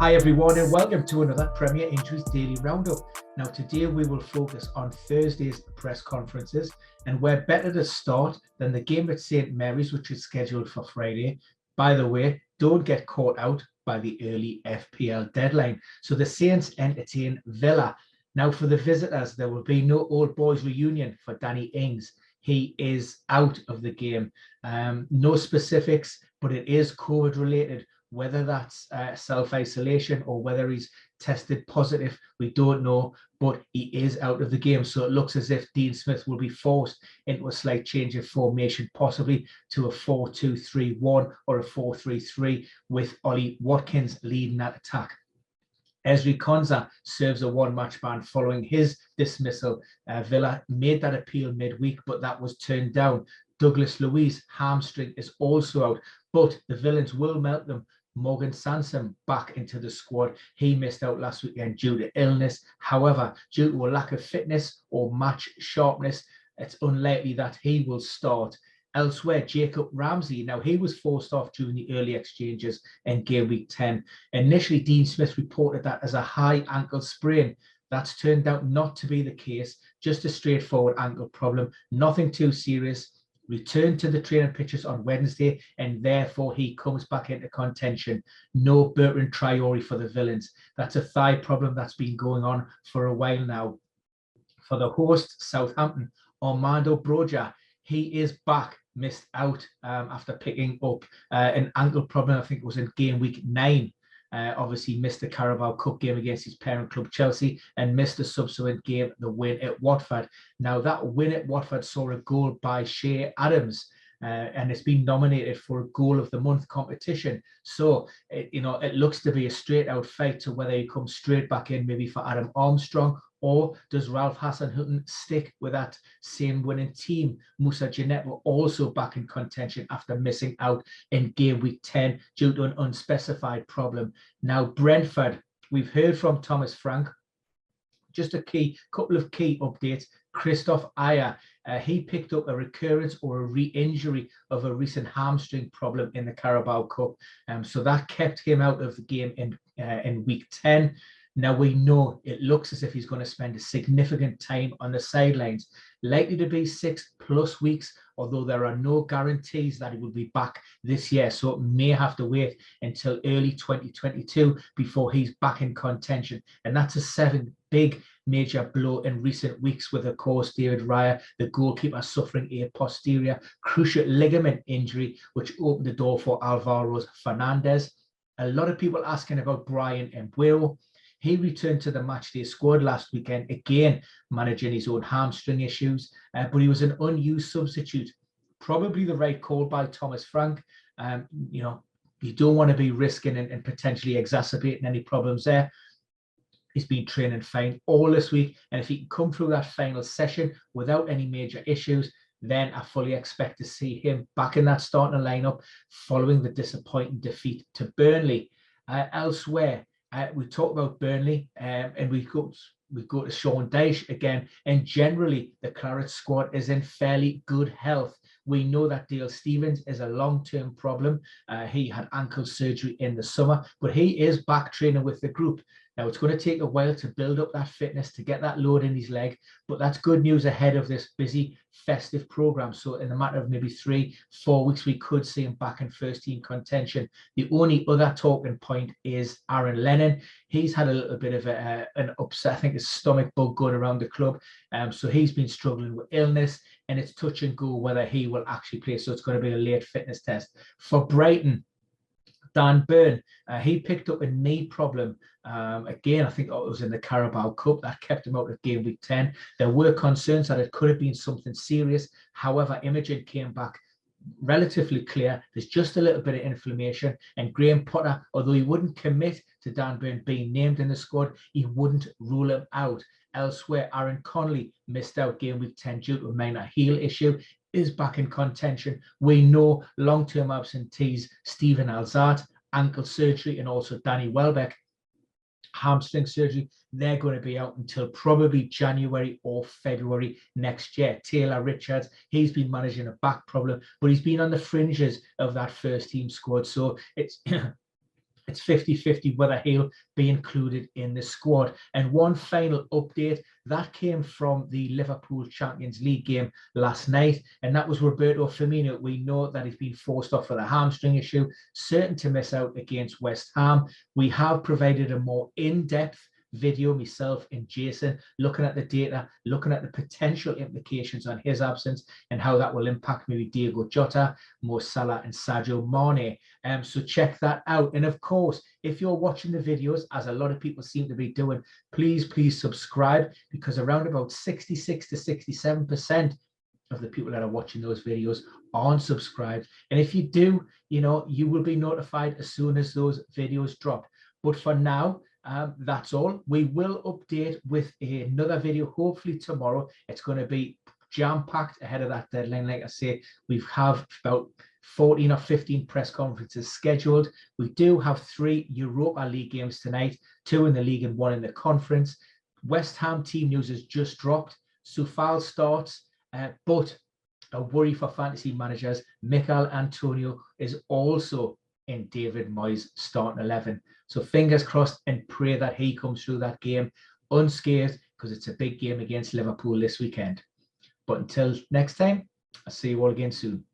Hi everyone and welcome to another Premier Injuries Daily Roundup. Now today we will focus on Thursday's press conferences, and where better to start than the game at St Mary's, which is scheduled for Friday. By the way, don't get caught out by the early FPL deadline. So the Saints entertain Villa. Now for the visitors, there will be no old boys reunion for Danny Ings. He is out of the game. No specifics, but it is COVID related. Whether that's self-isolation or whether he's tested positive, we don't know, but he is out of the game. So it looks as if Dean Smith will be forced into a slight change of formation, possibly to a 4-2-3-1 or a 4-3-3 with Ollie Watkins leading that attack. Ezra Konza serves a one-match ban following his dismissal. Villa made that appeal midweek, but that was turned down. Douglas Luiz, hamstring, is also out, but the Villains will melt them. Morgan Sansom back into the squad. He missed out last weekend due to illness. However, due to a lack of fitness or match sharpness, it's unlikely that he will start. Elsewhere, Jacob Ramsey. Now, he was forced off during the early exchanges in Gameweek 10. Initially, Dean Smith reported that as a high ankle sprain. That's turned out not to be the case. Just a straightforward ankle problem. Nothing too serious. Returned to the training pitches on Wednesday, and therefore he comes back into contention. No Bertrand Traore for the Villains. That's a thigh problem that's been going on for a while now. For the host, Southampton, Armando Broja, he is back. Missed out after picking up an ankle problem. I think it was in game week 9. Obviously missed the Carabao Cup game against his parent club Chelsea and missed the subsequent game, the win at Watford. Now that win at Watford saw a goal by Shea Adams, and it's been nominated for a goal of the month competition. So it looks to be a straight out fight to whether he comes straight back in maybe for Adam Armstrong, or does Ralph Hasenhüttl stick with that same winning team? Moussa Djenet were also back in contention after missing out in game week 10 due to an unspecified problem. Now, Brentford, we've heard from Thomas Frank. Just a couple of key updates. Christoph Ayer, he picked up a recurrence or a re-injury of a recent hamstring problem in the Carabao Cup. So that kept him out of the game in week 10. Now we know it looks as if he's going to spend a significant time on the sidelines, likely to be 6+ weeks, although there are no guarantees that he will be back this year. So it may have to wait until early 2022 before he's back in contention. And that's a big major blow in recent weeks with, of course, David Raya, the goalkeeper, suffering a posterior cruciate ligament injury, which opened the door for Alvaro Fernandez. A lot of people asking about Brian Mbeumo. He returned to the matchday squad last weekend, again managing his own hamstring issues, but he was an unused substitute. Probably the right call by Thomas Frank. You don't want to be risking and potentially exacerbating any problems there. He's been training fine all this week, and if he can come through that final session without any major issues, then I fully expect to see him back in that starting lineup following the disappointing defeat to Burnley. Elsewhere, we talk about Burnley, and we go to Sean Dyche again, and generally the Claret squad is in fairly good health. We know that Dale Stephens is a long-term problem. He had ankle surgery in the summer, but he is back training with the group. Now, it's going to take a while to build up that fitness, to get that load in his leg, but that's good news ahead of this busy festive program. So in a matter of maybe 3-4 weeks, we could see him back in first team contention. The only other talking point is Aaron Lennon. He's had a little bit of an upset, I think, his stomach bug going around the club. So he's been struggling with illness, and it's touch and go whether he will actually play. So it's going to be a late fitness test. For Brighton, Dan Burn, he picked up a knee problem. Again, I think it was in the Carabao Cup that kept him out of game week 10. There were concerns that it could have been something serious. However, imaging came back relatively clear. There's just a little bit of inflammation, and Graham Potter, although he wouldn't commit to Dan Burn being named in the squad, he wouldn't rule him out. Elsewhere, Aaron Connolly missed out game week 10 due to a minor heel issue, is back in contention. We know long-term absentees Stephen Alzate, ankle surgery, and also Danny Welbeck, hamstring surgery. They're going to be out until probably January or February next year. Taylor Richards, he's been managing a back problem, but he's been on the fringes of that first team squad. So it's it's 50-50 whether he'll be included in the squad. And one final update that came from the Liverpool Champions League game last night, and that was Roberto Firmino. We know that he's been forced off for the hamstring issue, certain to miss out against West Ham. We have provided a more in-depth video, myself and Jason, looking at the data, looking at the potential implications on his absence and how that will impact maybe Diego Jota, Mo Salah and Sadio Mane. So check that out. And of course, if you're watching the videos, as a lot of people seem to be doing, please subscribe, because around about 66 to 67% of the people that are watching those videos aren't subscribed. And if you do, you will be notified as soon as those videos drop. But for now, that's all. We will update with another video hopefully tomorrow. It's going to be jam-packed ahead of that deadline. Like I say, we have about 14 or 15 press conferences scheduled. We do have 3 Europa League games tonight, 2 in the league and 1 in the conference. West Ham team news has just dropped. Soufal starts, but a worry for fantasy managers, Mikel Antonio is also in David Moyes' starting 11. So fingers crossed and pray that he comes through that game unscathed, because it's a big game against Liverpool this weekend. But until next time, I'll see you all again soon.